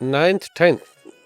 9th-10th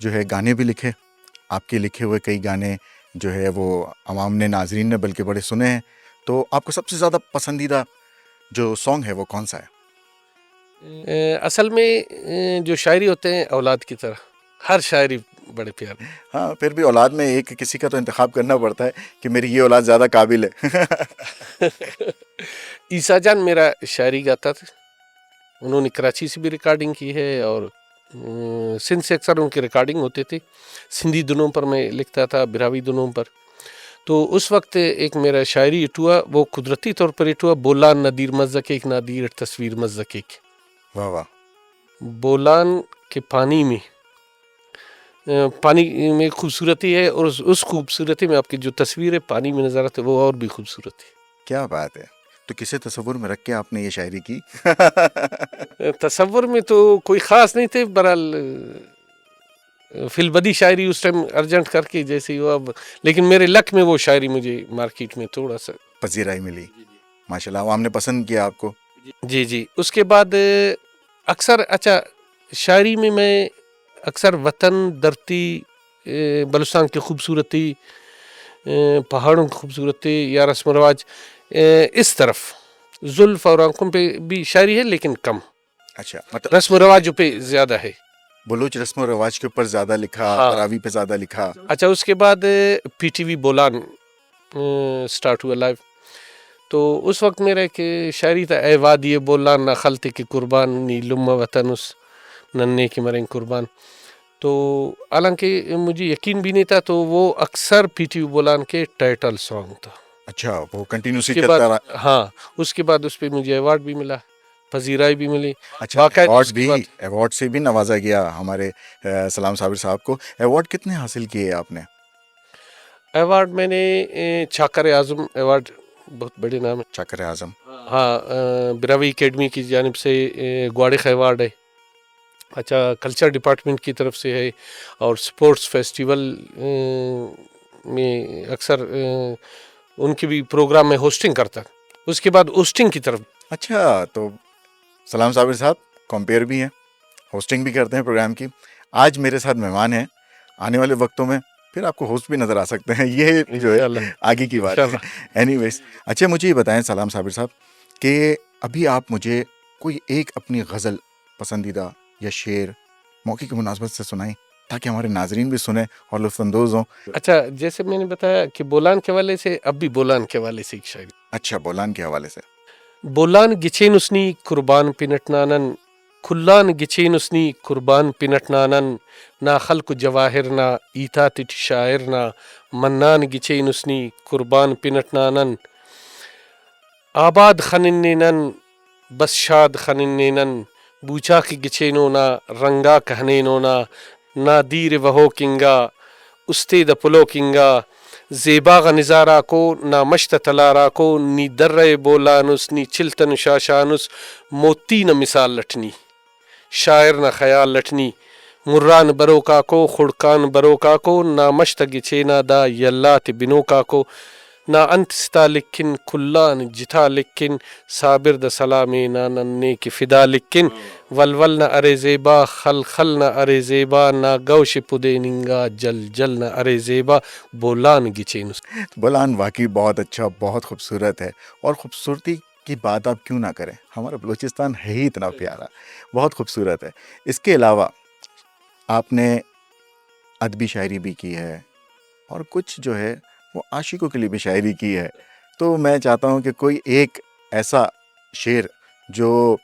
جو ہے گانے بھی لکھے. آپ کے لکھے ہوئے کئی گانے جو ہے وہ عوام نے, ناظرین نے بلکہ بڑے سنے ہیں. تو آپ کو سب سے زیادہ پسندیدہ جو سانگ ہے وہ کون سا ہے؟ اصل میں جو شاعری ہوتے ہیں اولاد کی طرح, ہر شاعری بڑے پیارے. ہاں, پھر بھی اولاد میں ایک کسی کا تو انتخاب کرنا پڑتا ہے کہ میری یہ اولاد زیادہ قابل ہے. عیسیٰ جان میرا شاعری گاتا تھا, انہوں نے کراچی سے بھی ریکارڈنگ کی ہے اور سندھ سے اکثر ان کی ریکارڈنگ ہوتے تھے. سندھی دنوں پر میں لکھتا تھا, براوی دنوں پر. تو اس وقت ایک میرا شاعری اٹ ہوا, وہ قدرتی طور پر اٹ ہوا, بولان ندیر مزک نادیر تصویر مزک. واہ واہ. بولان کے پانی میں خوبصورتی ہے, اور اس خوبصورتی میں آپ کی جو تصویر ہے پانی میں نظر آتی ہے وہ اور بھی خوبصورت ہے. کیا بات ہے. تو کسے تصور میں رکھ کے آپ نے یہ شاعری کی؟ تصور میں تو کوئی خاص نہیں تھے, برحال فی البدی شاعری اس ٹائم ارجنٹ کر کے جیسے ہوا, لیکن میرے لک میں وہ شاعری مجھے مارکیٹ میں تھوڑا سا پذیرائی ملی. ماشاء اللہ, عوام نے پسند کیا آپ کو. جی جی. اس کے بعد اکثر اچھا شاعری میں اکثر وطن, دھرتی, بلوچستان کی خوبصورتی, پہاڑوں کی خوبصورتی یا رسم و رواج, اس طرف زلف اور آنکھوں پہ بھی شاعری ہے لیکن کم. اچھا, مطلب رسم و رواجوں پہ زیادہ ہے. بلوچ رسم و رواج کے اوپر زیادہ لکھا, ہاں. تراوی پہ زیادہ لکھا. اچھا اس کے بعد P T V Bolan start ہوا لائیو. تو اس وقت میرا ایک شاعری تھا, اے وادی بولان نہ خلطے کی قربان, نی لم وطن اس ننے کی مریں قربان. تو حالانکہ مجھے یقین بھی نہیں تھا, تو وہ اکثر پی ٹی وی بولان کے ٹائٹل سانگ تھا. اچھا, وہ کنٹینیوسلی اس کے چلتا بعد رہا. ہاں, اس کے بعد اس پہ مجھے ایوارڈ بھی ملا, پذیرائی بھی ملی. اچھا, ایوارڈ سے بھی نوازا گیا ہمارے سلام صابر صاحب کو. ایوارڈ کتنے حاصل کیے آپ نے؟ ایوارڈ میں نے چاکر اعظم ایوارڈ, بہت بڑے نام ہے. چاکر اعظم, ہاں, براوی اکیڈمی کی جانب سے گواڑخ ایوارڈ ہے. اچھا, کلچر ڈپارٹمنٹ کی طرف سے ہے, اور سپورٹس فیسٹیول میں اکثر ان کی بھی پروگرام میں ہوسٹنگ کرتا. اس کے بعد ہوسٹنگ کی طرف. اچھا, تو سلام صابر صاحب کمپیئر بھی ہیں, ہوسٹنگ بھی کرتے ہیں پروگرام کی. آج میرے ساتھ مہمان ہیں, آنے والے وقتوں میں پھر آپ کو ہوسٹ بھی نظر آ سکتے ہیں, یہ جو ہے آگے کی بات ہے. اینی ویز, اچھا مجھے یہ بتائیں سلام صابر صاحب کہ ابھی آپ مجھے کوئی ایک اپنی غزل پسندیدہ یا شعر موقع کی مناسبت سے سنائیں تاکہ ہمارے ناظرین بھی سنیں اور لطف اندوز ہوں. اچھا, جیسے میں نے بتایا کہ بولان کے حوالے سے, اب بھی بولان کے حوالے سے ایک شاعری. اچھا, بولان کے حوالے سے. بولان گچین اسنی قربان پنٹ نانن, کھلان گچین اسنی قربان پنٹ نانن, نا خلق جواہر نا ایتا تٹ شاعر نا, منان گچین اسنی قربان پنٹ نانن, آباد خنن نینن بس شاد خنن نینن, بوچا کی گچینو نا رنگا کہنینو نا, نا دیر وہو کنگا استے دا پلو کنگا, زیباغ نظارہ کو نا مشت تلارا کو, نی در بولانس نی چلتن شاشانس, موتی نہ مثال لٹنی شاعر نہ خیال لٹنی, مران بروکا کو خڑکان بروکا کو, نا مشت گچینا دا یلات بنوکا کو, نا انت ستا لکن کلان جتا لکن, صابر دا سلامی نا ننے کی فدا لکن, ولول نہ ارے زیبا خل خل نہ ارے زیبا, نا گوش پدے ننگا جل جل نہ ارے زیبا, بولان گچین. بولان واقعی بہت اچھا, بہت خوبصورت ہے, اور خوبصورتی کی بات آپ کیوں نہ کریں, ہمارا بلوچستان ہے ہی اتنا پیارا, بہت خوبصورت ہے. اس کے علاوہ آپ نے ادبی شاعری بھی کی ہے, اور کچھ جو ہے وہ عاشقوں کے لیے بھی شاعری کی ہے. تو میں چاہتا ہوں کہ کوئی ایک ایسا شعر جو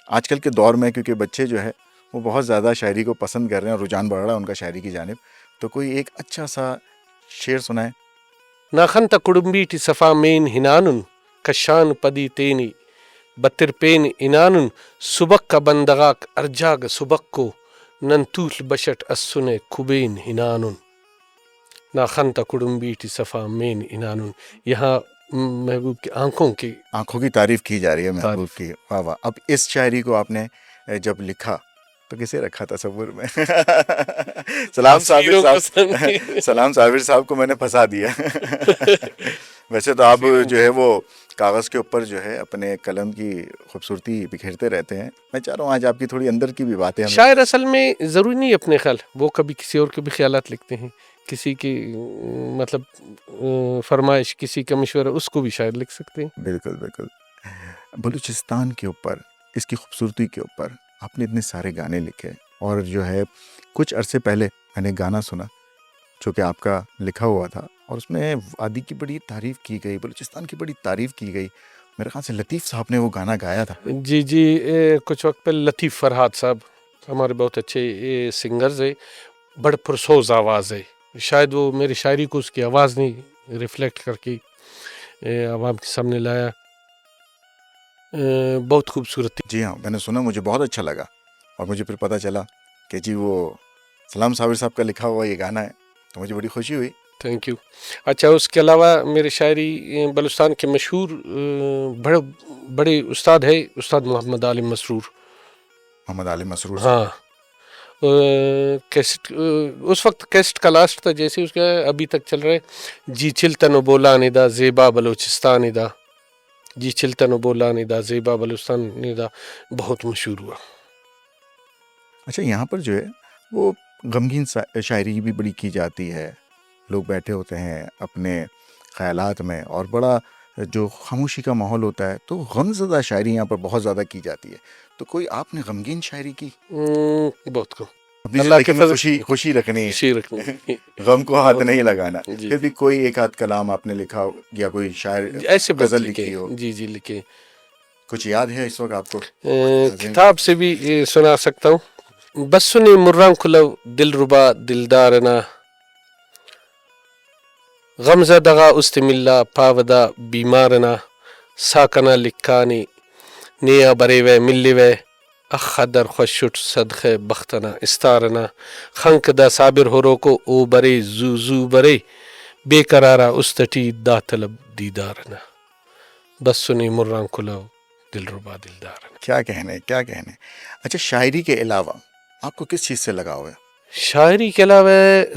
آج کل کے دور میں, کیونکہ بچے جو ہے وہ بہت زیادہ شاعری کو پسند کر رہے ہیں اور رجحان بڑھ رہا ہے ان کا شاعری کی جانب, تو کوئی ایک اچھا سا شعر سنائیں. ناخن تا کڑمبیٹی صفا مین ہنانن, کشان پدی تینی بتر پین انانن, سبک کا بندغاک ارجاگ سبک کو, نن طول بشٹ اسن کبین ہنانن, ناخن تا کڑمبیٹی صفا مین انانن. یہاں محبوب کی آنکھوں کی تعریف کی جا رہی ہے, محبوب کی. واہ واہ. اب اس شاعری کو آپ نے جب لکھا تو کسے رکھا تصور میں؟ سلام صابر صاحب کو میں نے پھنسا دیا. ویسے تو آپ جو ہے وہ کاغذ کے اوپر جو ہے اپنے قلم کی خوبصورتی بکھیرتے رہتے ہیں. میں چاہ رہا ہوں آج آپ کی تھوڑی اندر کی بھی باتیں ہمیں. شاعر اصل میں ضروری نہیں اپنے خیال، وہ کبھی کسی اور کے بھی خیالات لکھتے ہیں، کسی کی مطلب فرمائش، کسی کا مشورہ، اس کو بھی شاعر لکھ سکتے ہیں. بالکل بالکل. بلوچستان کے اوپر، اس کی خوبصورتی کے اوپر آپ نے اتنے سارے گانے لکھے، اور جو ہے کچھ عرصے پہلے میں نے گانا سنا جو کہ آپ کا لکھا ہوا تھا، اور اس میں وادی کی بڑی تعریف کی گئی، بلوچستان کی بڑی تعریف کی گئی. میرے خیال سے لطیف صاحب نے وہ گانا گایا تھا. جی جی، کچھ وقت پہلے لطیف فرحات صاحب ہمارے بہت اچھے سنگرز ہے، بڑے پرسوز آواز ہے. شاید وہ میری شاعری کو اس کی آواز نہیں ریفلیکٹ کر کے عوام کے سامنے لایا. بہت خوبصورت تھی. جی ہاں، میں نے سنا، مجھے بہت اچھا لگا، اور مجھے پھر پتہ چلا کہ جی وہ سلام صابر صاحب کا لکھا ہوا یہ گانا ہے، تو مجھے بڑی خوشی ہوئی. Thank you. اچھا، اس کے علاوہ میری شاعری بلوچستان کے مشہور بڑے استاد ہے، استاد محمد عالم مسرور. محمد عالم مسرور. ہاں، کیسٹ اس وقت کیسٹ کا لاسٹ تھا، جیسے اس کا ابھی تک چل رہا ہے. جی چلتن و بولان دا زیبا بلوچستان دا، جی چلتن و بولان دا زیبا بلوچستان دا بہت مشہور ہوا. اچھا، یہاں پر جو ہے وہ غمگین شاعری بھی بڑی کی جاتی ہے، لوگ بیٹھے ہوتے ہیں اپنے خیالات میں، اور بڑا جو خاموشی کا ماحول ہوتا ہے، تو غم زدہ شاعری یہاں پر بہت زیادہ کی جاتی ہے. تو کوئی آپ نے غمگین شاعری کی؟ بہت کم. اپنی اللہ کے زندگی میں فضل خوشی رکھنی ہے، خوشی رکھنی. غم کو ہاتھ نہیں لگانا. جی، پھر بھی کوئی ایک آدھ کلام آپ نے لکھا ہو، یا کوئی شاعر ایسے بہت غزل لکھے. لکھی ہو، جی جی لکھے. کچھ یاد ہے اس وقت آپ کو؟ کتاب سے بھی سنا سکتا ہوں. بس سنی مران کھلو دل ربا دلدارنا، غمزہ دغا استملا پاودا بیمارنا، ساکنا لکھانی نیا برے وے ملی وے، اخدر خوشٹ صدخ بختنا استارنا، خنک دا صابر ہورو کو او برے زو زو برے، بے قرارا استٹی دا طلب دیدارنا. بس سنی مران کھلو دل ربا دلدارنا. کیا کہنے، کیا کہنے. اچھا، شاعری کے علاوہ آپ کو کس چیز سے لگاؤ ہے؟ شاعری کے علاوہ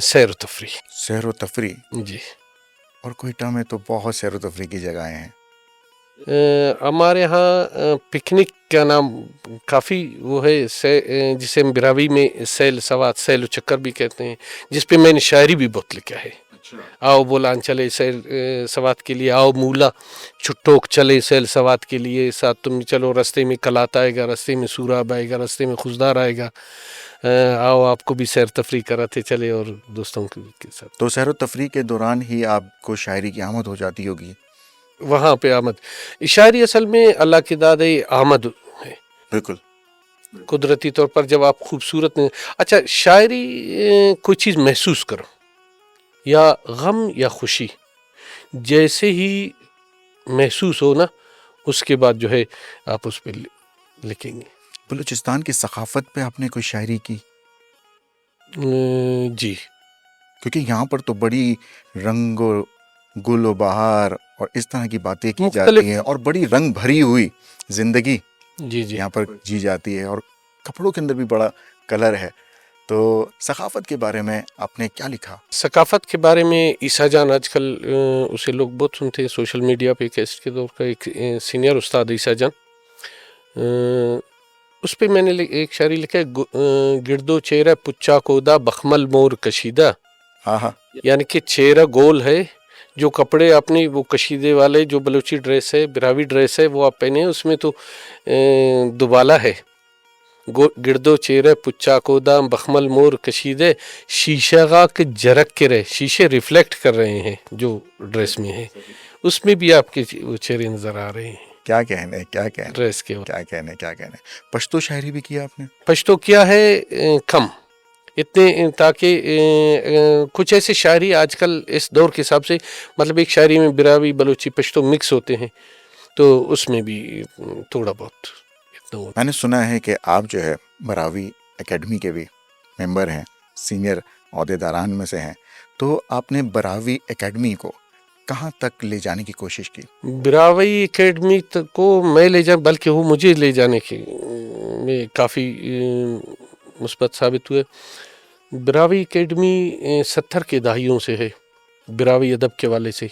سیر و تفریح. سیر و تفریح. جی، اور کوئٹہ میں تو بہت سیر و تفریح کی جگہیں ہیں. ہمارے ہاں پکنک کا نام کافی وہ ہے، جسے ہم براوی میں سیل سوات، سیل و چکر بھی کہتے ہیں، جس پہ میں نے شاعری بھی بہت لکھا ہے. آؤ بولان چلے سیل سوات کے لیے، آؤ مولا چھٹوک چلے سیل سوات کے لیے، ساتھ تم چلو رستے میں کلات آئے گا، رستے میں سوراب آئے گا، رستے میں خوشدار آئے گا، آؤ آپ کو بھی سیر تفریح کراتے چلے، اور دوستوں کے ساتھ. تو سیر و تفریح کے دوران ہی آپ کو شاعری کی آمد ہو جاتی ہوگی؟ وہاں پہ آمد، شاعری اصل میں اللہ کی داد آمد ہے. بالکل. قدرتی طور پر جب آپ خوبصورت اچھا، شاعری کوئی چیز محسوس کرو، یا غم یا خوشی، جیسے ہی محسوس ہو نا، اس کے بعد جو ہے آپ اس پہ لکھیں گے. بلوچستان کی ثقافت پہ آپ نے کوئی شاعری کی؟ جی، کیونکہ یہاں پر تو بڑی رنگ و گل و بہار اور اس طرح کی باتیں کی جاتی ہیں، اور بڑی رنگ بھری ہوئی زندگی جی جی یہاں پر جی جاتی ہے، اور کپڑوں کے اندر بھی بڑا کلر ہے. تو ثقافت کے بارے میں آپ نے کیا لکھا؟ ثقافت کے بارے میں عیسیٰ جان، آج کل اسے لوگ بہت سنتے ہیں سوشل میڈیا پہ، کیسٹ کے دور کا ایک سینئر استاد عیسیٰ جان، اس پہ میں نے ایک شاعری لکھا ہے، گردو چہرہ پچا کودا بخمل مور کشیدہ. ہاں ہاں. یعنی کہ چہرہ گول ہے، جو کپڑے اپنے وہ کشیدے والے، جو بلوچی ڈریس ہے، براوی ڈریس ہے، وہ آپ پہنے، اس میں تو دوبالا ہے. گردو چہرہ پچا کودا بخمل مور کشیدے، شیشہ غا کے جرک کے رہے، شیشے ریفلیکٹ کر رہے ہیں جو ڈریس میں ہے، اس میں بھی آپ کے وہ چہرے نظر آ رہے ہیں. کیا کہنے، کیا کہنے، ڈریس کے کیا کہنے، کیا کہنے. پشتو شاعری بھی کیا آپ نے؟ پشتو کیا ہے کم اتنے، تاکہ کچھ ایسے شاعری آج کل اس دور کے حساب سے، مطلب ایک شاعری میں براوی بلوچی پشتو مکس ہوتے ہیں، تو اس میں بھی تھوڑا بہت اتنا ہوتا. میں نے سنا ہے کہ آپ جو ہے براوی اکیڈمی کے بھی ممبر ہیں، سینئر عہدے داران میں سے ہیں. تو آپ نے براوی اکیڈمی کو کہاں تک لے جانے کی کوشش کی؟ براوی اکیڈمی کو میں لے جاؤں، بلکہ وہ مجھے لے جانے کے میں کافی مثبت ثابت ہوئے. براوی اکیڈمی 70 کے دہائیوں سے ہے، براوی ادب کے والے سے.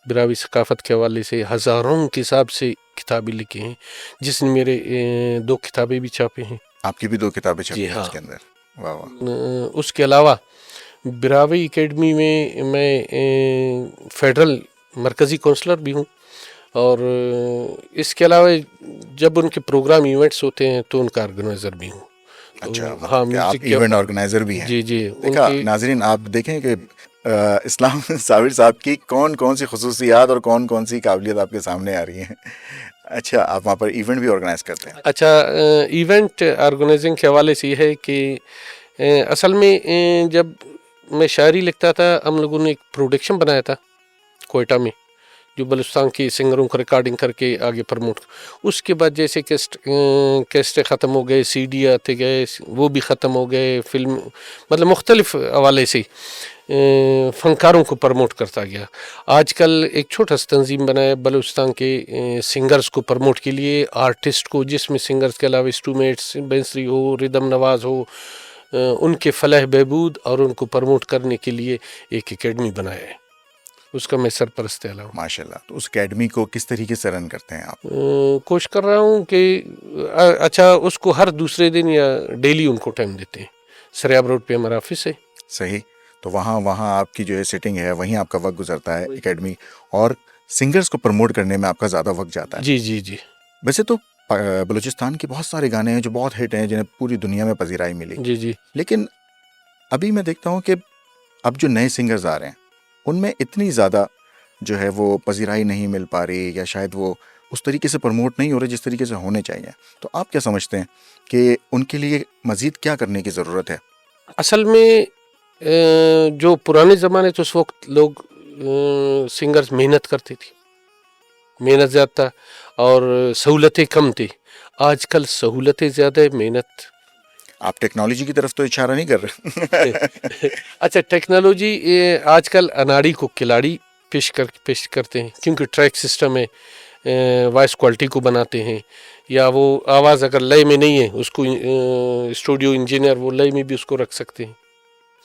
براوی ثقافت کے حوالے سے ہزاروں کے حساب سے کتابیں لکھی ہیں، جس نے میرے 2 کتابیں بھی چھاپے ہیں. آپ کی بھی 2 کتابیں چھپی جی ہیں ہاں. اس کے اندر. واہ واہ. اس کے علاوہ براوی اکیڈمی میں فیڈرل مرکزی کونسلر بھی ہوں، اور اس کے علاوہ جب ان کے پروگرام ایونٹس ہوتے ہیں تو ان کا آرگنائزر بھی ہوں. اچھا، ہاں، مطلب کہ آپ میوزک کے. ایونٹ آرگنائزر بھی ہیں. جی جی. ان دیکھا کی ناظرین، آپ دیکھیں کہ اسلام صابر صاحب کی کون کون سی خصوصیات اور کون کون سی قابلیت آپ کے سامنے آ رہی ہیں. اچھا، آپ وہاں پر ایونٹ بھی آرگنائز کرتے ہیں. اچھا، ایونٹ آرگنائزنگ کے حوالے سے یہ ہے کہ اصل میں جب میں شاعری لکھتا تھا، ہم لوگوں نے ایک پروڈکشن بنایا تھا کوئٹہ میں، جو بلوچستان کے سنگروں کو ریکارڈنگ کر کے آگے پروموٹ. اس کے بعد جیسے کیسٹیں ختم ہو گئے، سی ڈی آتے گئے، وہ بھی ختم ہو گئے. فلم مطلب مختلف حوالے سے فنکاروں کو پروموٹ کرتا گیا. آج کل ایک چھوٹا سا تنظیم بنایا بلوچستان کے سنگرز کو پروموٹ کے لیے، آرٹسٹ کو، جس میں سنگرز کے علاوہ اسٹرومینٹس، بینسری ہو، ردم نواز ہو، ان کے فلاح بہبود اور ان کو پروموٹ کرنے کے لیے ایک اکیڈمی بنایا ہے. اس کا میں سرپرست ہوں. ماشاء اللہ. تو اس اکیڈمی کو کس طریقے سے رن کرتے ہیں آپ؟ کوشش کر رہا ہوں کہ اچھا اس کو ہر دوسرے دن یا ڈیلی ان کو ٹائم دیتے ہیں. سریاب روڈ پہ ہمارا آفس ہے. صحیح. تو وہاں آپ کی جو ہے سیٹنگ ہے، وہیں آپ کا وقت گزرتا ہے اکیڈمی، اور سنگرز کو پروموٹ کرنے میں آپ کا زیادہ وقت جاتا ہے. جی جی جی. ویسے تو بلوچستان کے بہت سارے گانے ہیں جو بہت ہٹ ہیں، جنہیں پوری دنیا میں پذیرائی ملی. جی جی. لیکن ابھی میں دیکھتا ہوں کہ اب جو نئے سنگرز آ رہے ہیں ان میں اتنی زیادہ جو ہے وہ پذیرائی نہیں مل پا رہی، یا شاید وہ اس طریقے سے پروموٹ نہیں ہو رہے جس طریقے سے ہونے چاہیے. تو آپ کیا سمجھتے ہیں کہ ان کے لیے مزید کیا کرنے کی ضرورت ہے؟ اصل میں جو پرانے زمانے تو اس وقت لوگ سنگرز محنت کرتے تھے، محنت زیادہ تھا اور سہولتیں کم تھی. آج کل سہولتیں زیادہ ہے، محنت. آپ ٹیکنالوجی کی طرف تو اشارہ نہیں کر رہے؟ اچھا، ٹیکنالوجی آج کل اناڑی کو کھلاڑی پیش کرتے ہیں، کیونکہ ٹریک سسٹم ہے، وائس کوالٹی کو بناتے ہیں، یا وہ آواز اگر لئے میں نہیں ہے اس کو اسٹوڈیو انجینئر وہ لئے میں بھی اس کو رکھ سکتے ہیں.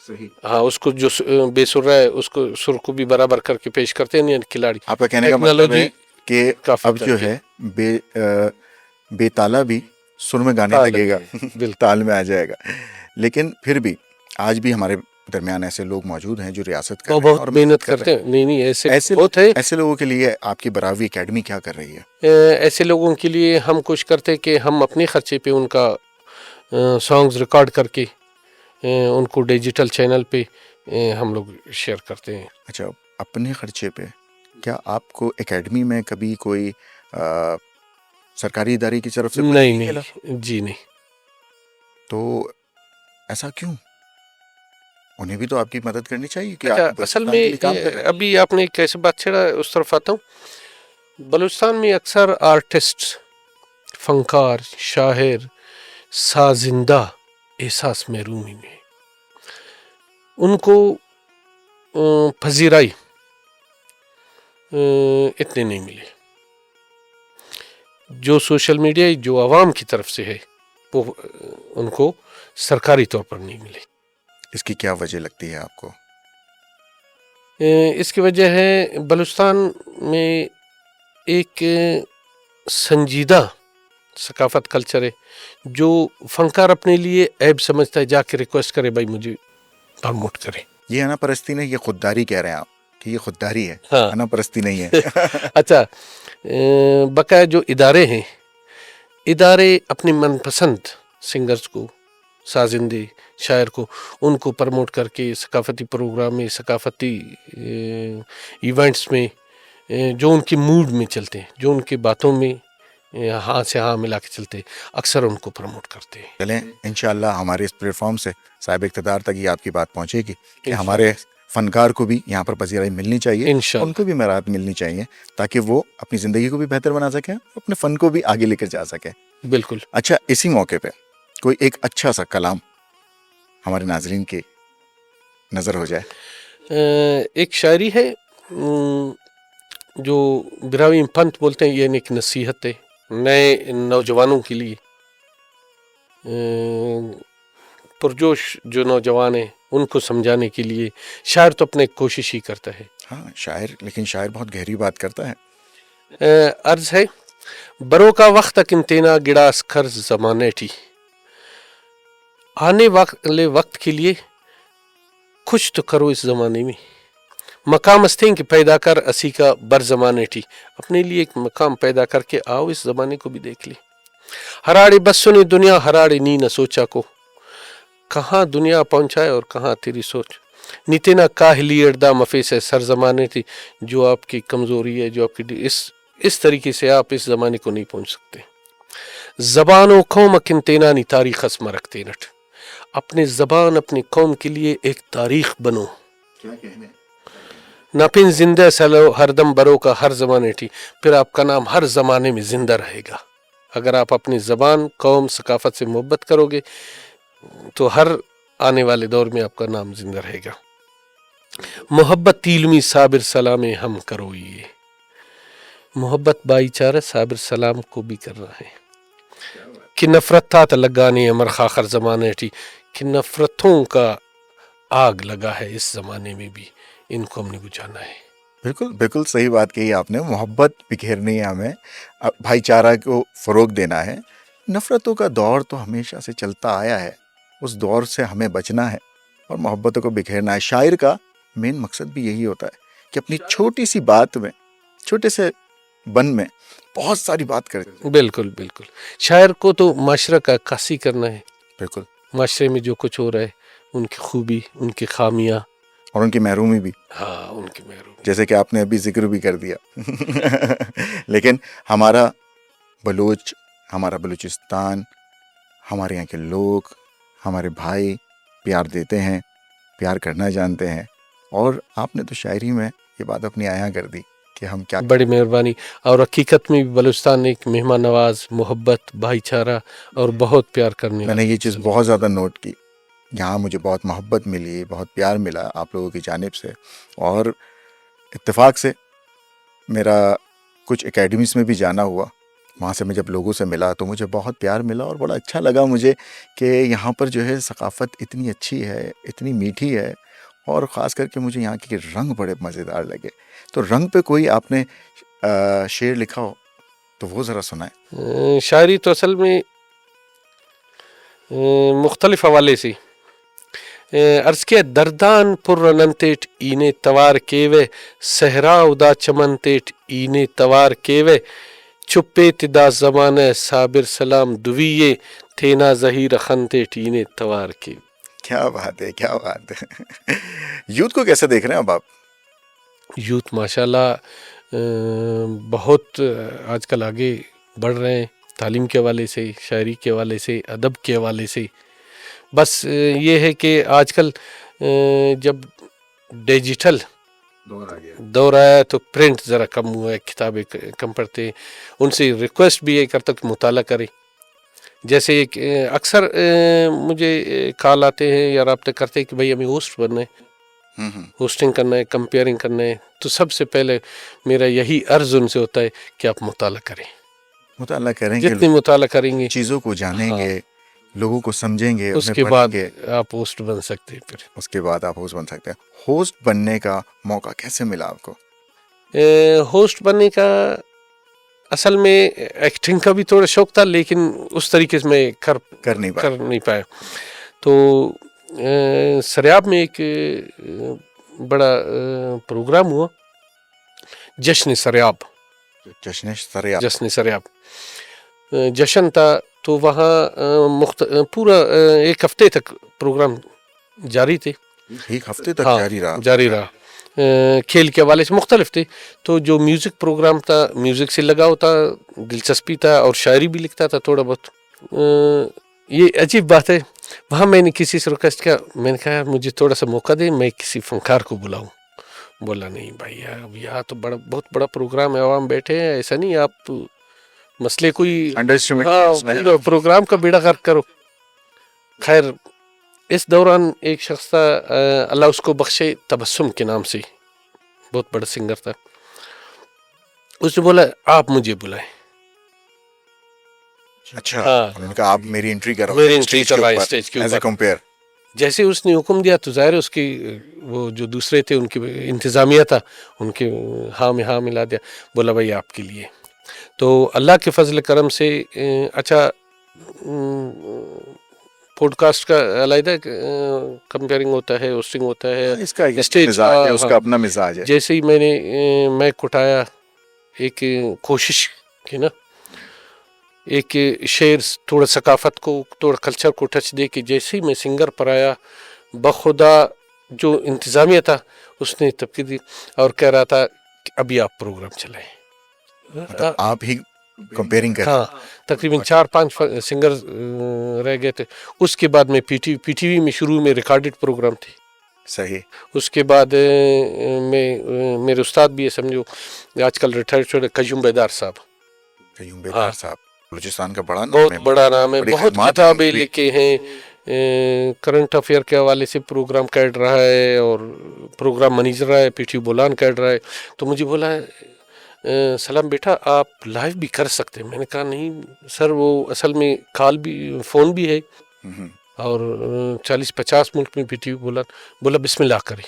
صحیح. ہاں، اس کو جو بے سر رہا ہے اس کو سر کو بھی برابر کر کے پیش کرتے ہیں کھلاڑی. آپ کا کہنے کا مطلب ہے کہ اب جو ہے بے تالا بھی سر میں گانے لگے گا، تال میں آ جائے گا. لیکن پھر بھی آج بھی ہمارے درمیان ایسے لوگ موجود ہیں جو ریاست کر رہے ہیں بہت محنت کرتے ہیں. نہیں ایسے بہت ہے. ایسے لوگوں کے لیے آپ کی براوی اکیڈمی کیا کر رہی ہے؟ ایسے لوگوں کے لیے ہم کوشش کرتے کہ ہم اپنے خرچے پہ ان کا سانگز ریکارڈ کر کے ان کو ڈیجیٹل چینل پہ ہم لوگ شیئر کرتے ہیں. اچھا، اپنے خرچے پہ. کیا آپ کو اکیڈمی میں کبھی کوئی سرکاری ادارے کی طرف سے نہیں جی نہیں. تو ایسا کیوں؟ انہیں بھی تو آپ کی مدد کرنی چاہیے کہ اصل میں ابھی آپ نے کیسے بات چھیڑا، اس طرف آتا ہوں. بلوچستان میں اکثر آرٹسٹ، فنکار، شاعر، سازندہ احساس محرومی میں ان کو پذیرائی اتنے نہیں ملے. جو سوشل میڈیا جو عوام کی طرف سے ہے وہ ان کو سرکاری طور پر نہیں ملے. اس کی کیا وجہ لگتی ہے آپ کو؟ اس کی وجہ ہے بلوچستان میں ایک سنجیدہ ثقافت کلچر ہے. جو فنکار اپنے لیے عیب سمجھتا ہے جا کے ریکویسٹ کرے بھائی مجھے پروموٹ کرے. یہ انا پرستی نہیں، یہ خودداری کہہ رہے ہیں آپ کہ یہ خودداری ہے. ہاں، انا پرستی نہیں ہے. اچھا، بقایا جو ادارے ہیں، ادارے اپنے من پسند سنگرز کو، سازندے شاعر کو، ان کو پروموٹ کر کے ثقافتی پروگرام میں، ثقافتی ایونٹس میں، جو ان کے موڈ میں چلتے ہیں، جو ان کی باتوں میں ہاں سے ہاں ملا کے چلتے ہیں، اکثر ان کو پروموٹ کرتے ہیں. چلیں انشاءاللہ ہمارے اس پلیٹ فارم سے صاحب اقتدار تک یہ آپ کی بات پہنچے گی کہ ہمارے فنکار کو بھی یہاں پر پذیرائی ملنی چاہیے، ان کو بھی مراعات ملنی چاہیے تاکہ وہ اپنی زندگی کو بھی بہتر بنا سکیں، اپنے فن کو بھی آگے لے کر جا سکیں. بالکل. اچھا، اسی موقع پہ کوئی ایک اچھا سا کلام ہمارے ناظرین کی نظر ہو جائے. ایک شاعری ہے جو براوی پنت بولتے ہیں، یہ ایک نصیحت ہے نئے نوجوانوں کے لیے. پرجوش جو نوجوان ہیں ان کو سمجھانے کے لیے شاعر تو اپنے کوشش ہی کرتا ہے. ہاں شاعر، لیکن شاعر بہت گہری بات کرتا ہے. عرض ہے برو کا وقت کنتینا گڑاس خرز زمانے ٹی، آنے والے وقت کے لیے کچھ تو کرو اس زمانے میں. مقام استیں کہ پیدا کر اسی کا بر زمانے ٹی، اپنے لیے ایک مقام پیدا کر کے آؤ، اس زمانے کو بھی دیکھ لی. ہراڑے بس سنی دنیا ہراڑے نی نہ سوچا کو، کہاں دنیا پہنچائے اور کہاں تیری سوچ. نتنا کاہلی اردہ مفے سے سر زمانے تھی، جو آپ کی کمزوری ہے، جو آپ کی اس طریقے سے آپ اس زمانے کو نہیں پہنچ سکتے. زبان و قوم کنتینا نی تاریخ اسم رکھتے نٹ، اپنے زبان اپنی قوم کے لیے ایک تاریخ بنو. نہ پن زندہ سلو ہر دم برو کا ہر زمانے ٹھی، پھر آپ کا نام ہر زمانے میں زندہ رہے گا. اگر آپ اپنی زبان، قوم، ثقافت سے محبت کرو گے تو ہر آنے والے دور میں آپ کا نام زندہ رہے گا. محبت تیلمی صابر سلام ہم کرو، یہ محبت بھائی چارہ صابر سلام کو بھی کر رہا ہے. کہ نفرت تھا تو لگانے امر خاخر زمانے ٹھی، کہ نفرتوں کا آگ لگا ہے اس زمانے میں بھی، ان کو ہم نے بجھانا ہے. بالکل بالکل صحیح بات کہی آپ نے. محبت بکھیرنی ہے ہمیں، بھائی چارہ کو فروغ دینا ہے. نفرتوں کا دور تو ہمیشہ سے چلتا آیا ہے، اس دور سے ہمیں بچنا ہے اور محبتوں کو بکھیرنا ہے. شاعر کا مین مقصد بھی یہی ہوتا ہے کہ اپنی چھوٹی سی بات میں، چھوٹے سے بن میں بہت ساری بات کرے. بالکل بالکل. شاعر کو تو معاشرہ کا عکاسی کرنا ہے، بالکل. معاشرے میں جو کچھ ہو رہا ہے، ان کی خوبی، ان کی خامیاں اور ان کی محرومی بھی، ہاں ان کی محرومی، جیسے کہ آپ نے ابھی ذکر بھی کر دیا. لیکن ہمارا بلوچ، ہمارا بلوچستان، ہمارے یہاں کے لوگ، ہمارے بھائی پیار دیتے ہیں، پیار کرنا جانتے ہیں. اور آپ نے تو شاعری میں یہ بات اپنی عیاں کر دی کہ ہم کیا. بڑی مہربانی. اور حقیقت میں بلوچستان ایک مہمان نواز، محبت، بھائی چارہ اور بہت پیار کرنے میں نے والا یہ چیز بہت زیادہ نوٹ کی. یہاں مجھے بہت محبت ملی، بہت پیار ملا آپ لوگوں کی جانب سے. اور اتفاق سے میرا کچھ اکیڈمیز میں بھی جانا ہوا، وہاں سے میں جب لوگوں سے ملا تو مجھے بہت پیار ملا اور بڑا اچھا لگا مجھے کہ یہاں پر جو ہے ثقافت اتنی اچھی ہے، اتنی میٹھی ہے. اور خاص کر کے مجھے یہاں کے رنگ بڑے مزیدار لگے. تو رنگ پہ کوئی آپ نے شعر لکھا ہو تو وہ ذرا سنائیں. شاعری تو اصل میں مختلف حوالے سے عرض کیا. دردان پر رننتیٹ اینے توار کیوے، صحرا ادا چمنتیٹ اینے توار کیوے، چپے تدا زمانہ صابر سلام دویے، تھینا ظہیر خنتیٹ اینے توار کیوے. کیا بات ہے، کیا بات ہے. یوتھ کو کیسے دیکھ رہے ہیں اب آپ؟ یوتھ ماشاء اللہ بہت آج کل آگے بڑھ رہے ہیں، تعلیم کے حوالے سے، شاعری کے حوالے سے، ادب کے حوالے سے. بس یہ ہے کہ آج کل جب ڈیجیٹل دور آیا تو پرنٹ ذرا کم ہوا ہے، کتابیں کم پڑھتے ہیں. ان سے ریکویسٹ بھی یہ کرتا کہ مطالعہ کریں. جیسے ایک اکثر مجھے کال آتے ہیں یا رابطے کرتے ہیں کہ بھائی ہمیں ہوسٹ بننا ہے، ہوسٹنگ کرنا ہے، کمپیئرنگ کرنا ہے. تو سب سے پہلے میرا یہی عرض ان سے ہوتا ہے کہ آپ مطالعہ کریں. مطالعہ کریں گے، جتنی مطالعہ کریں گے چیزوں کو جانیں گے، لوگوں کو سمجھیں گے، اس انہیں کے پڑھیں بعد گے، آپ ہوسٹ بن سکتے ہیں. پھر اس کے بعد آپ ہوسٹ بن سکتے ہیں. ہوسٹ بننے کا موقع کیسے ملا آپ کو؟ ہوسٹ بننے کا اصل میں ایکٹنگ کا بھی تھوڑا شوق تھا، لیکن اس طریقے سے میں کر نہیں پایا. تو سریاب میں ایک بڑا پروگرام ہوا، جشن سریاب. جشن سریاب جشن تھا. تو وہاں پورا ایک ہفتے تک پروگرام جاری تھے. ایک ہفتے تک جاری رہا. کھیل کے حوالے سے مختلف تھے. تو جو میوزک پروگرام تھا، میوزک سے لگاؤ تھا، دلچسپی تھا، اور شاعری بھی لکھتا تھا تھوڑا بہت. یہ عجیب بات ہے، وہاں میں نے کسی سے ریکویسٹ کیا، میں نے کہا مجھے تھوڑا سا موقع دے، میں کسی فنکار کو بلاؤں. بولا نہیں بھائی، یہاں تو بہت بڑا پروگرام ہے، عوام بیٹھے ہیں، ایسا نہیں آپ مسئلے کوئی پروگرام کا بیڑا غرق کرو. خیر اس دوران ایک شخص تھا، اللہ اس کو بخشے، تبسم کے نام سے، بہت بڑا سنگر تھا. اس نے بولا آپ مجھے بلائیں. اچھا، ان کا آپ میری انٹری کرو، میری انٹری کروائیں اسٹیج کے اوپر. جیسے اس نے حکم دیا تو ظاہر ہے اس کی وہ جو دوسرے تھے ان کی انتظامیہ تھا ان کے ہاں میں ہاں ملا دیا، بولا بھائی آپ کے لیے. تو اللہ کے فضل کرم سے اچھا پوڈ کاسٹ کا علیحدہ کمپیئرنگ ہوتا ہے، ہوسٹنگ ہوتا ہے، اس کا ایک اسٹیج. مزاج ہے، اس ہاں کا اپنا مزاج ہے. جیسے ہی میں نے مائک اٹھایا ایک کوشش کی نا، ایک شعر تھوڑا ثقافت کو تھوڑا کلچر کو ٹچ دے کے، جیسے ہی میں سنگر پر آیا بخدا جو انتظامیہ تھا اس نے تبکیر دی اور کہہ رہا تھا کہ ابھی آپ پروگرام چلائیں. مطلب آپ ہی کمپیئرنگ کر. ہاں تقریباً 4-5 سنگر رہ گئے تھے. اس کے بعد میں پی ٹی وی میں شروع میں ریکارڈڈ پروگرام تھے. صحیح. اس کے بعد میں میرے استاد بھی ہے سمجھو آج کل ریٹائرڈ قیوم بیدار صاحب. قیوم بیدار صاحب بلوچستان کا بڑا نام بہت ہے، بڑا نام ہے، بڑی بہت خدمات ہیں ان کتابیں کی بھی. لکھے ہیں، کرنٹ افیئر کے حوالے سے پروگرام کر رہا ہے اور پروگرام منیجر رہا ہے، پی ٹی بولان کر رہا ہے. تو مجھے بولا سلام بیٹا آپ لائیو بھی کر سکتے ہیں. میں نے کہا نہیں سر، وہ اصل میں کال بھی فون بھی ہے اور 40-50 ملک میں پی ٹی بولا بسم اللہ کریں.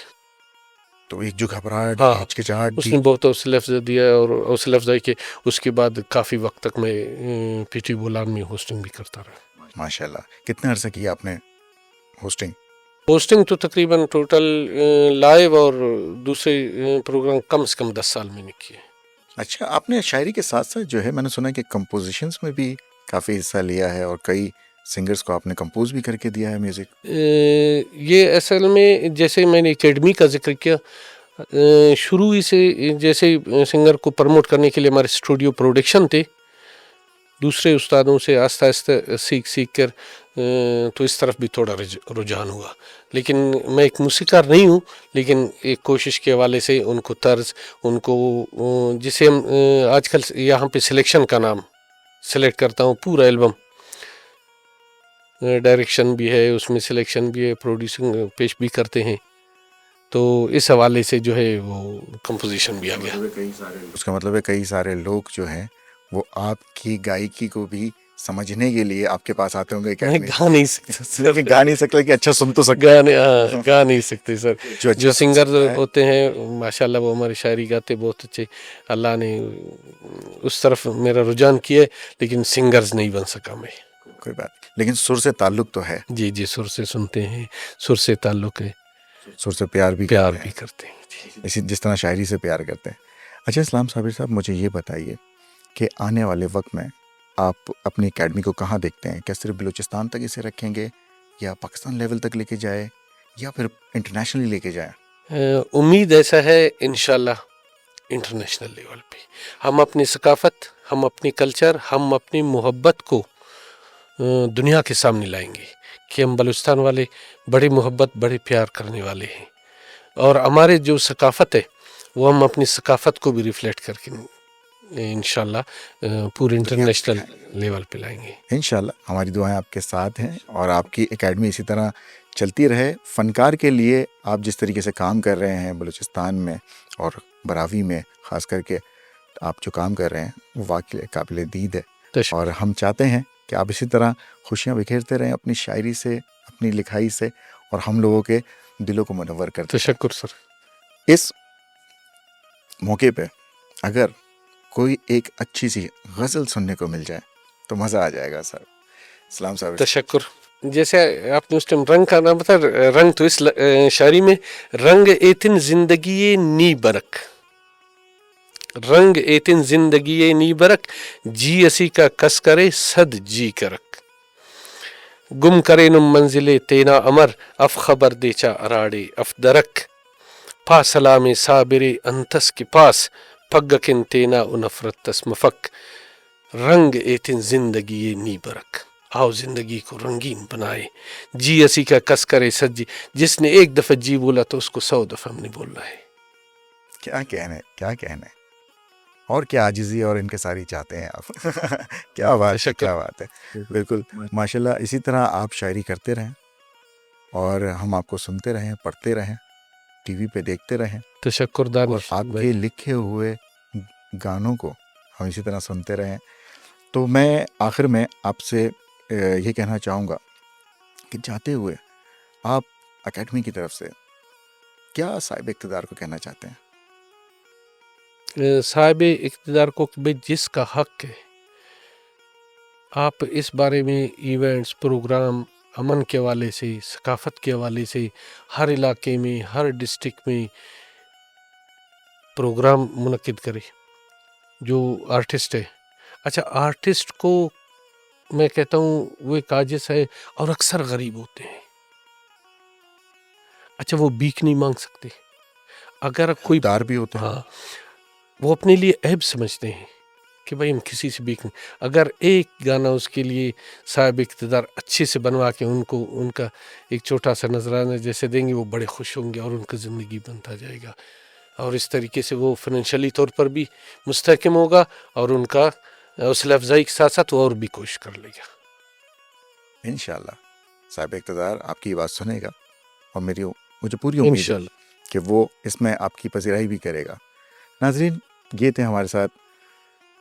تو ایک جو گھبراہٹ ہاں ہچکچاہٹ اس تھی. نے بہت حوصلہ افزائی دیا اور حوصلہ افزائی کے اس کے بعد کافی وقت تک میں پی ٹی بولان میں ہوسٹنگ بھی کرتا رہا. ماشاء اللہ. کتنے عرصہ کیا آپ نے ہوسٹنگ؟ ہوسٹنگ تو تقریباً ٹوٹل لائیو اور دوسرے پروگرام کم سے کم 10 سال میں نے کیے. اچھا، آپ نے شاعری کے ساتھ ساتھ جو ہے میں نے سنا کہ کمپوزیشنز میں بھی کافی حصہ لیا ہے اور کئی سنگرز کو آپ نے کمپوز بھی کر کے دیا ہے میوزک. یہ اصل میں جیسے میں نے اکیڈمی کا ذکر کیا، شروع ہی سے جیسے سنگر کو پروموٹ کرنے کے لیے ہمارے اسٹوڈیو پروڈکشن تھے، دوسرے استادوں سے آہستہ آہستہ سیکھ کر تو اس طرف بھی تھوڑا رجحان ہوا. لیکن میں ایک موسیقار نہیں ہوں، لیکن ایک کوشش کے حوالے سے ان کو طرز، ان کو جسے ہم آج کل یہاں پہ سلیکشن کا نام سلیکٹ کرتا ہوں، پورا البم ڈائریکشن بھی ہے اس میں، سلیکشن بھی ہے، پروڈیوسنگ پیش بھی کرتے ہیں. تو اس حوالے سے جو ہے وہ کمپوزیشن بھی آ گیا. اس کا مطلب ہے کئی سارے لوگ جو ہیں وہ آپ کی گائیکی کو بھی سمجھنے کے لیے آپ کے پاس آتے ہوں گے. میں گا نہیں سکتا، لیکن گا نہیں سکتے کہ اچھا سن تو سکتے. گا نہیں سکتے سر. جو اچھا جو سن سنگر سکتا ہے. ہوتے ہیں ماشاءاللہ وہ ہماری شاعری گاتے بہت اچھے. اللہ نے اس طرف میرا رجحان کیا، لیکن سنگرز نہیں بن سکا میں. کوئی بات نہیں. لیکن سر سے تعلق تو ہے. جی جی سر سے سنتے ہیں، سر سے تعلق ہے، سر سے پیار بھی کرتے ہیں. اسی جس طرح شاعری سے پیار کرتے ہیں. اچھا اسلام صابر صاحب، مجھے یہ بتائیے کہ آنے والے وقت میں آپ اپنی اکیڈمی کو کہاں دیکھتے ہیں؟ کیا صرف بلوچستان تک اسے رکھیں گے یا پاکستان لیول تک لے کے جائے یا پھر انٹرنیشنلی لے کے جائیں؟ امید ایسا ہے انشاءاللہ انٹرنیشنل لیول پہ ہم اپنی ثقافت، ہم اپنی کلچر، ہم اپنی محبت کو دنیا کے سامنے لائیں گے کہ ہم بلوچستان والے بڑی محبت، بڑے پیار کرنے والے ہیں، اور ہمارے جو ثقافت ہے وہ ہم اپنی ثقافت کو بھی ریفلیکٹ کر کے انشاءاللہ پورے انٹرنیشنل لیول پہ لائیں گے. انشاءاللہ ہماری دعائیں آپ کے ساتھ ہیں اور آپ کی اکیڈمی اسی طرح چلتی رہے. فنکار کے لیے آپ جس طریقے سے کام کر رہے ہیں بلوچستان میں اور براوی میں خاص کر کے، آپ جو کام کر رہے ہیں وہ واقعی قابل دید ہے. اور ہم چاہتے ہیں کہ آپ اسی طرح خوشیاں بکھیرتے رہیں اپنی شاعری سے، اپنی لکھائی سے، اور ہم لوگوں کے دلوں کو منور کرتے. تشکر سر. اس موقع پہ اگر کوئی ایک اچھی سی غزل سننے کو مل جائے تو مزہ آ جائے گا سر. اسلام صاحب تشکر. جیسے آپ نے اس ٹائم رنگ کا نام بتایا، رنگ تو اس شاعری میں رنگ ایتن زندگی نی برک، رنگ ایتن زندگی نی برک، جی اسی کا کس کرے صد جی کرک، گم کرے نم منزل تینا امر، اف خبر دیچا اراڑے اف درک، پا سلام صابر انتس کے پاس، پگکن تینا نفرت تس مفک، رنگ ایتن زندگی نی برک. آؤ زندگی کو رنگین بنائے، جی اسی کا کس کرے صد جی. جس نے ایک دفعہ جی بولا تو اس کو 100 دفعہ ہم نے بولنا ہے. کیا کہنے، کیا کہنے، اور کیا عاجزی اور انکساری چاہتے ہیں آپ. کیا بات ہے، کیا بات ہے. بالکل ماشاءاللہ. اسی طرح آپ شاعری کرتے رہیں اور ہم آپ کو سنتے رہیں، پڑھتے رہیں، ٹی وی پہ دیکھتے رہیں. تشکر اور دانش آپ بھائی. کے لکھے ہوئے گانوں کو ہم اسی طرح سنتے رہیں. تو میں آخر میں آپ سے یہ کہنا چاہوں گا کہ جاتے ہوئے آپ اکیڈمی کی طرف سے کیا صاحب اقتدار کو کہنا چاہتے ہیں؟ صاحب اقتدار کو کہ بھئی جس کا حق ہے، آپ اس بارے میں ایونٹس، پروگرام، امن کے حوالے سے، ثقافت کے حوالے سے ہر علاقے میں، ہر ڈسٹرکٹ میں پروگرام منعقد کرے. جو آرٹسٹ ہے، اچھا آرٹسٹ کو میں کہتا ہوں وہ ایک عاجز ہے اور اکثر غریب ہوتے ہیں. اچھا وہ بھیک نہیں مانگ سکتے. اگر کوئی دار بھی ہوتے ہیں. ہاں وہ اپنے لیے عیب سمجھتے ہیں کہ بھائی ہم کسی سے بھیک نہیں. اگر ایک گانا اس کے لیے صاحب اقتدار اچھے سے بنوا کے ان کو ان کا ایک چھوٹا سا نذرانہ جیسے دیں گے، وہ بڑے خوش ہوں گے اور ان کا زندگی بنتا جائے گا. اور اس طریقے سے وہ فنینشلی طور پر بھی مستحکم ہوگا اور ان کا حوصلہ افزائی کے ساتھ ساتھ وہ اور بھی کوشش کر لے گا. انشاءاللہ صاحب اقتدار آپ کی بات سنے گا اور مجھے پوری امید ہے انشاءاللہ کہ وہ اس میں آپ کی پذیرائی بھی کرے گا. ناظرین، یہ تھے ہمارے ساتھ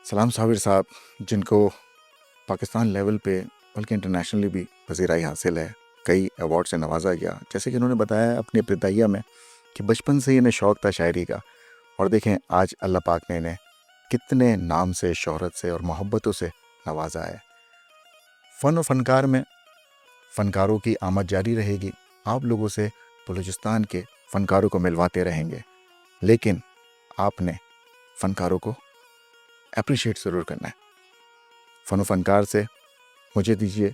سلام صابر صاحب، جن کو پاکستان لیول پہ بلکہ انٹرنیشنلی بھی پذیرائی حاصل ہے، کئی ایوارڈ سے نوازا گیا. جیسے کہ انہوں نے بتایا اپنی ابتدائیہ میں کہ بچپن سے انہیں شوق تھا شاعری کا، اور دیکھیں آج اللہ پاک نے انہیں کتنے نام سے، شہرت سے اور محبتوں سے نوازا ہے. فن و فنکار میں فنکاروں کی آمد جاری رہے گی. آپ لوگوں سے بلوچستان کے فنکاروں کو ملواتے رہیں گے، لیکن آپ نے فنکاروں کو اپریشیٹ ضرور کرنا ہے. فن و فنکار سے مجھے دیجیے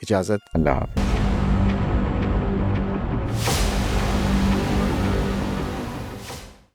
اجازت. اللہ حافظ.